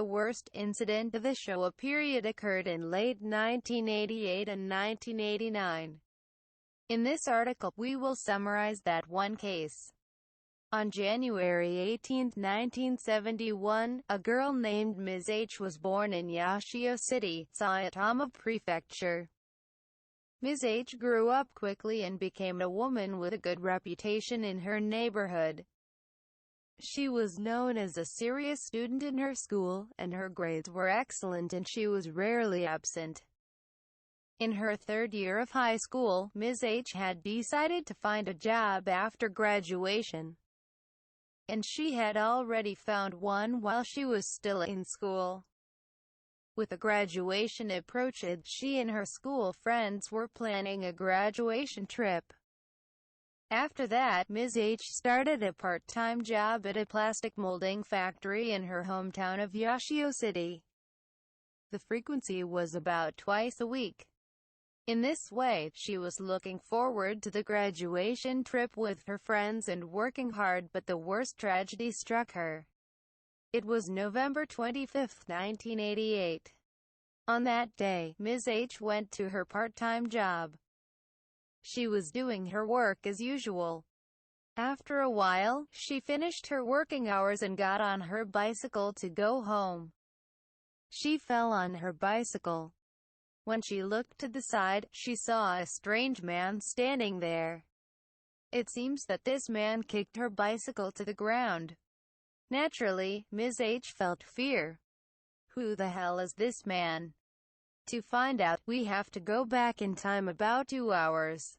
the worst incident of the show period occurred in late 1988 and 1989. In this article, we will summarize that one case. On January 18, 1971, a girl named Ms. H was born in Yashio City, Saitama Prefecture. Ms. H grew up quickly and became a woman with a good reputation in her neighborhood. She was known as a serious student in her school, and her grades were excellent and she was rarely absent. In her third year of high school, Ms. H had decided to find a job after graduation, and she had already found one while she was still in school. With the graduation approaching, she and her school friends were planning a graduation trip. After that, Ms. H started a part-time job at a plastic molding factory in her hometown of Yashio City. The frequency was about twice a week. In this way, she was looking forward to the graduation trip with her friends and working hard, but the worst tragedy struck her. It was November 25, 1988. On that day, Ms. H went to her part-time job. She was doing her work as usual. After a while, she finished her working hours and got on her bicycle to go home. She fell on her bicycle. When she looked to the side, she saw a strange man standing there. It seems that this man kicked her bicycle to the ground. Naturally, Ms. H felt fear. Who the hell is this man? To find out, we have to go back in time about 2 hours.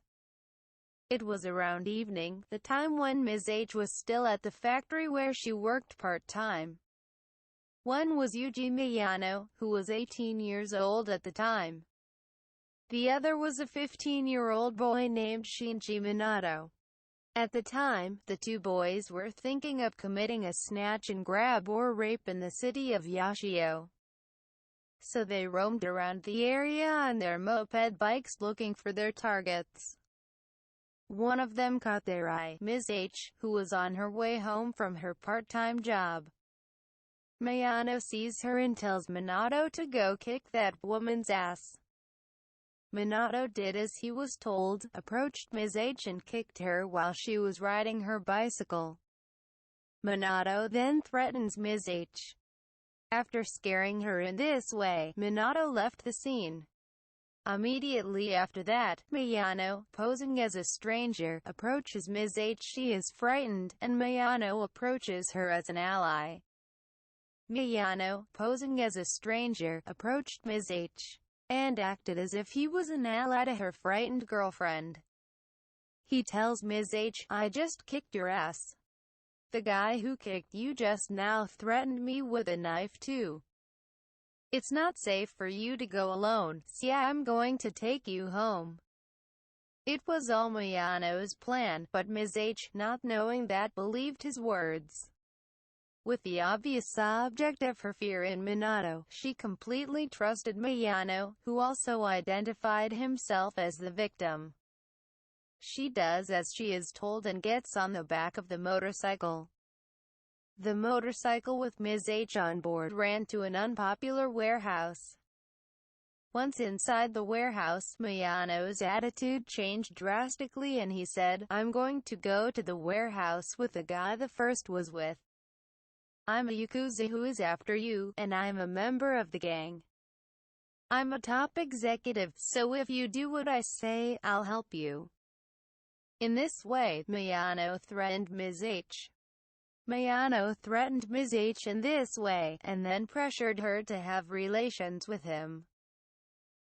It was around evening, the time when Ms. H was still at the factory where she worked part-time. One was Yuji Miyano, who was 18 years old at the time. The other was a 15-year-old boy named Shinji Minato. At the time, the two boys were thinking of committing a snatch and grab or rape in the city of Yashio. So they roamed around the area on their moped bikes looking for their targets. One of them caught their eye, Ms. H, who was on her way home from her part-time job. Miyano sees her and tells Minato to go kick that woman's ass. Minato did as he was told, approached Ms. H and kicked her while she was riding her bicycle. Minato then threatens Ms. H. After scaring her in this way, Minato left the scene. Immediately after that, Miyano, posing as a stranger, approaches Ms. H. She is frightened, and Miyano approaches her as an ally. Miyano, posing as a stranger, approached Ms. H. and acted as if he was an ally to her frightened girlfriend. He tells Ms. H, "I just kicked your ass. The guy who kicked you just now threatened me with a knife too. It's not safe for you to go alone, so I'm going to take you home." It was all Miyano's plan, but Ms. H, not knowing that, believed his words. With the obvious object of her fear in Minato, she completely trusted Miyano, who also identified himself as the victim. She does as she is told and gets on the back of the motorcycle. The motorcycle with Ms. H on board ran to an unpopular warehouse. Once inside the warehouse, Miyano's attitude changed drastically and he said, "I'm going to go to the warehouse with the guy the first was with. I'm a Yakuza who is after you, and I'm a member of the gang. I'm a top executive, so if you do what I say, I'll help you." In this way, Miyano threatened Ms. H. Miyano threatened Ms. H in this way, and then pressured her to have relations with him.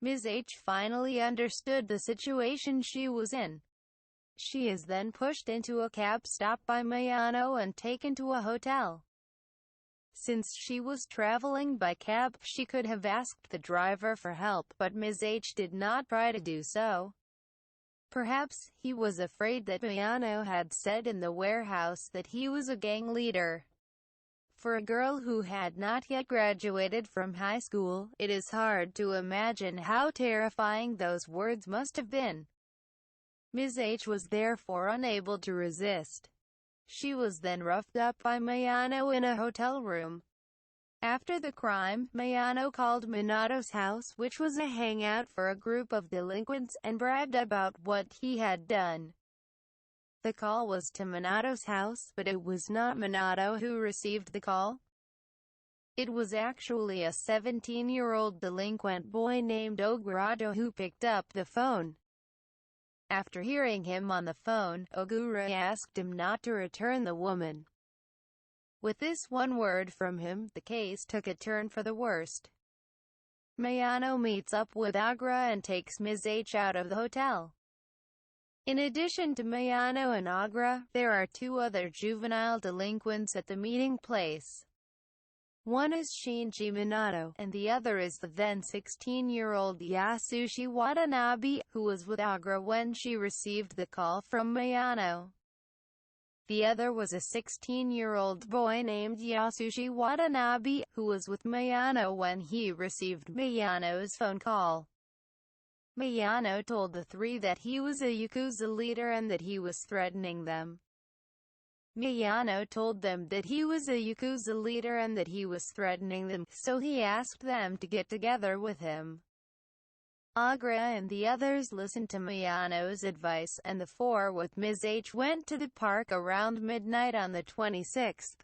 Ms. H finally understood the situation she was in. She is then pushed into a cab stopped by Miyano and taken to a hotel. Since she was traveling by cab, she could have asked the driver for help, but Ms. H did not try to do so. Perhaps he was afraid that Miyano had said in the warehouse that he was a gang leader. For a girl who had not yet graduated from high school, it is hard to imagine how terrifying those words must have been. Ms. H was therefore unable to resist. She was then roughed up by Miyano in a hotel room. After the crime, Mayano called Minato's house, which was a hangout for a group of delinquents, and bragged about what he had done. The call was to Minato's house, but it was not Minato who received the call. It was actually a 17-year-old delinquent boy named Ogura who picked up the phone. After hearing him on the phone, Ogura asked him not to return the woman. With this one word from him, the case took a turn for the worst. Mayano meets up with Ogura and takes Ms. H out of the hotel. In addition to Mayano and Ogura, there are two other juvenile delinquents at the meeting place. One is Shinji Minato, and the other is the then 16-year-old Yasushi Watanabe, who was with Ogura when she received the call from Mayano. The other was a 16-year-old boy named Yasushi Watanabe, who was with Mayano when he received Mayano's phone call. Mayano told the three that he was a Yakuza leader and that he was threatening them. Mayano told them that he was a Yakuza leader and that he was threatening them, so he asked them to get together with him. Ogura and the others listened to Mayano's advice, and the four with Ms. H went to the park around midnight on the 26th.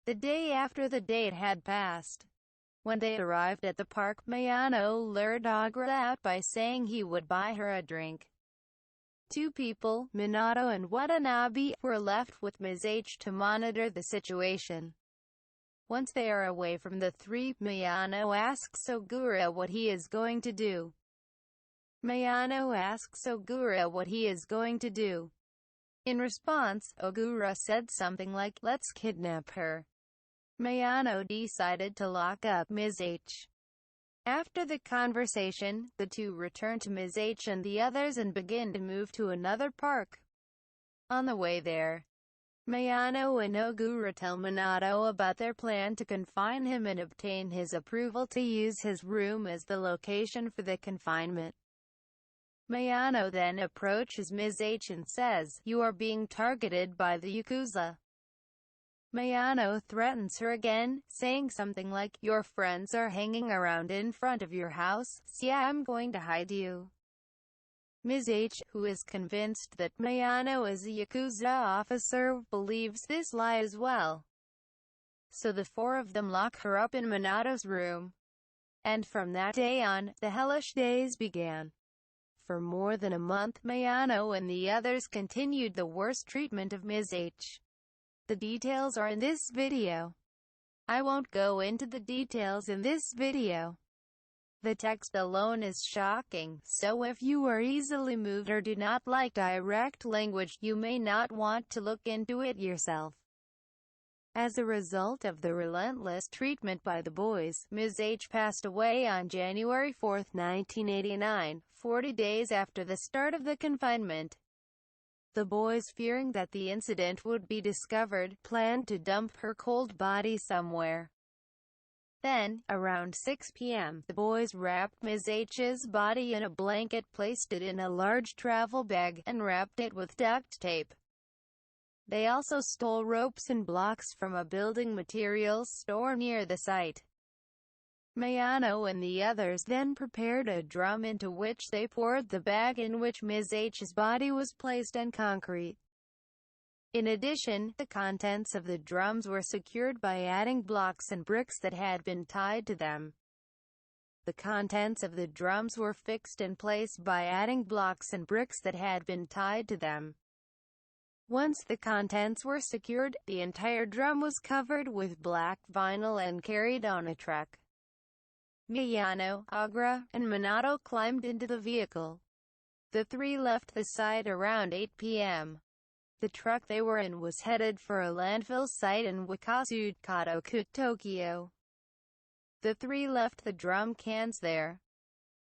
The day after the date had passed. When they arrived at the park, Mayano lured Ogura out by saying he would buy her a drink. Two people, Minato and Watanabe, were left with Ms. H to monitor the situation. Once they are away from the three, Mayano asks Ogura what he is going to do. Mayano asks Ogura what he is going to do. In response, Ogura said something like, "Let's kidnap her." Mayano decided to lock up Ms. H. After the conversation, the two return to Ms. H and the others and begin to move to another park. On the way there, Mayano and Ogura tell Minato about their plan to confine him and obtain his approval to use his room as the location for the confinement. Mayano then approaches Ms. H and says, "You are being targeted by the Yakuza." Mayano threatens her again, saying something like, "Your friends are hanging around in front of your house, so I'm going to hide you." Ms. H, who is convinced that Mayano is a Yakuza officer, believes this lie as well. So the four of them lock her up in Minato's room. And from that day on, the hellish days began. For more than a month, Mayano and the others continued the worst treatment of Ms. H. The details are in this video. I won't go into the details in this video. The text alone is shocking, so if you are easily moved or do not like direct language, you may not want to look into it yourself. As a result of the relentless treatment by the boys, Ms. H passed away on January 4, 1989, 40 days after the start of the confinement. The boys, fearing that the incident would be discovered, planned to dump her cold body somewhere. Then, around 6 p.m., the boys wrapped Ms. H's body in a blanket, placed it in a large travel bag, and wrapped it with duct tape. They also stole ropes and blocks from a building materials store near the site. Mayano and the others then prepared a drum into which they poured the bag in which Ms. H's body was placed and concrete. In addition, the contents of the drums were secured by adding blocks and bricks that had been tied to them. The contents of the drums were fixed in place by adding blocks and bricks that had been tied to them. Once the contents were secured, the entire drum was covered with black vinyl and carried on a truck. Mayano, Ogura, and Minato climbed into the vehicle. The three left the site around 8 p.m. The truck they were in was headed for a landfill site in Wakasu, Kadoku, Tokyo. The three left the drum cans there.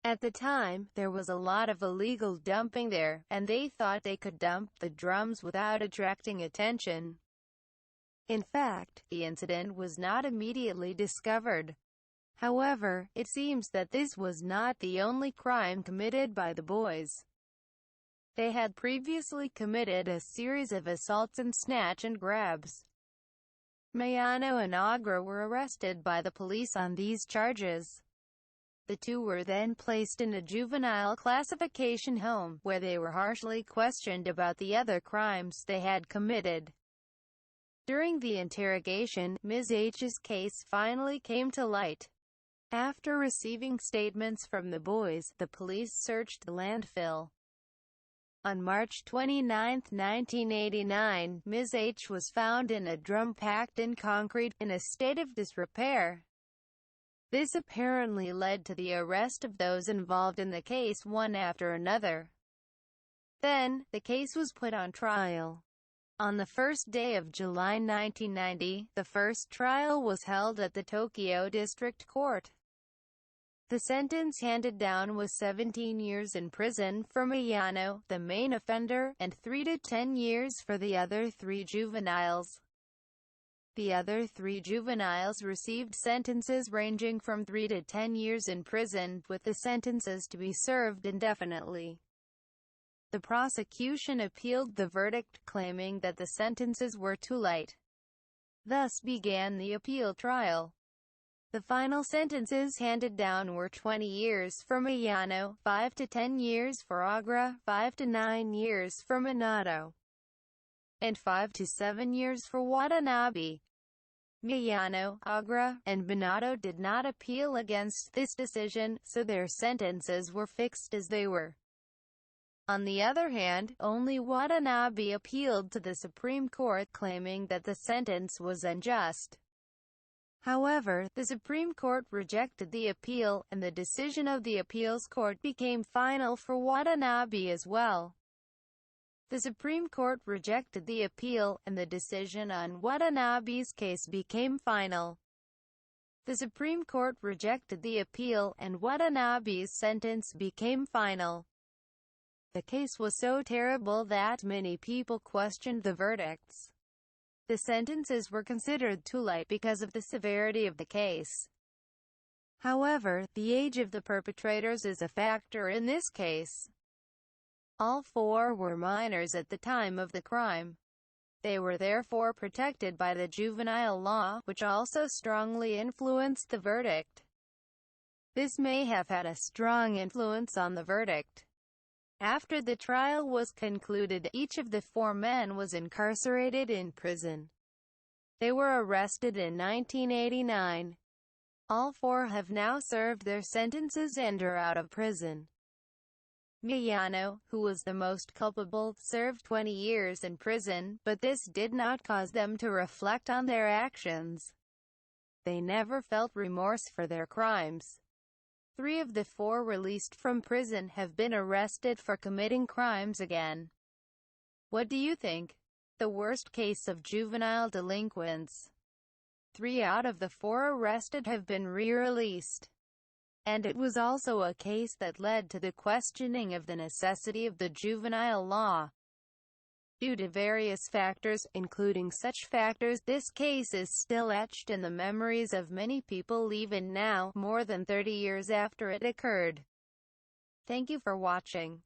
At the time, there was a lot of illegal dumping there, and they thought they could dump the drums without attracting attention. In fact, the incident was not immediately discovered. However, it seems that this was not the only crime committed by the boys. They had previously committed a series of assaults and snatch and grabs. Mayano and Agra were arrested by the police on these charges. The two were then placed in a juvenile classification home, where they were harshly questioned about the other crimes they had committed. During the interrogation, Ms. H's case finally came to light. After receiving statements from the boys, the police searched the landfill. On March 29, 1989, Ms. H was found in a drum packed in concrete, in a state of disrepair. This apparently led to the arrest of those involved in the case one after another. Then, the case was put on trial. On the first day of July 1990, the first trial was held at the Tokyo District Court. The sentence handed down was 17 years in prison for Mayano, the main offender, and 3 to 10 years for the other 3 juveniles. The other 3 juveniles received sentences ranging from 3 to 10 years in prison, with the sentences to be served indefinitely. The prosecution appealed the verdict, claiming that the sentences were too light. Thus began the appeal trial. The final sentences handed down were 20 years for Mayano, 5 to 10 years for Agra, 5 to 9 years for Minato, and 5 to 7 years for Watanabe. Mayano, Agra, and Minato did not appeal against this decision, so their sentences were fixed as they were. On the other hand, only Watanabe appealed to the Supreme Court, claiming that the sentence was unjust. However, the Supreme Court rejected the appeal, and the decision of the appeals court became final for Watanabe as well. The Supreme Court rejected the appeal, and the decision on Watanabe's case became final. The Supreme Court rejected the appeal, and Watanabe's sentence became final. The case was so terrible that many people questioned the verdicts. The sentences were considered too light because of the severity of the case. However, the age of the perpetrators is a factor in this case. All 4 were minors at the time of the crime. They were therefore protected by the juvenile law, which also strongly influenced the verdict. This may have had a strong influence on the verdict. After the trial was concluded, each of the 4 men was incarcerated in prison. They were arrested in 1989. All 4 have now served their sentences and are out of prison. Mayano, who was the most culpable, served 20 years in prison, but this did not cause them to reflect on their actions. They never felt remorse for their crimes. 3 of the 4 released from prison have been arrested for committing crimes again. What do you think? The worst case of juvenile delinquents. 3 out of the 4 arrested have been re-released. And it was also a case that led to the questioning of the necessity of the juvenile law. Due to various factors, including such factors, this case is still etched in the memories of many people even now, more than 30 years after it occurred. Thank you for watching.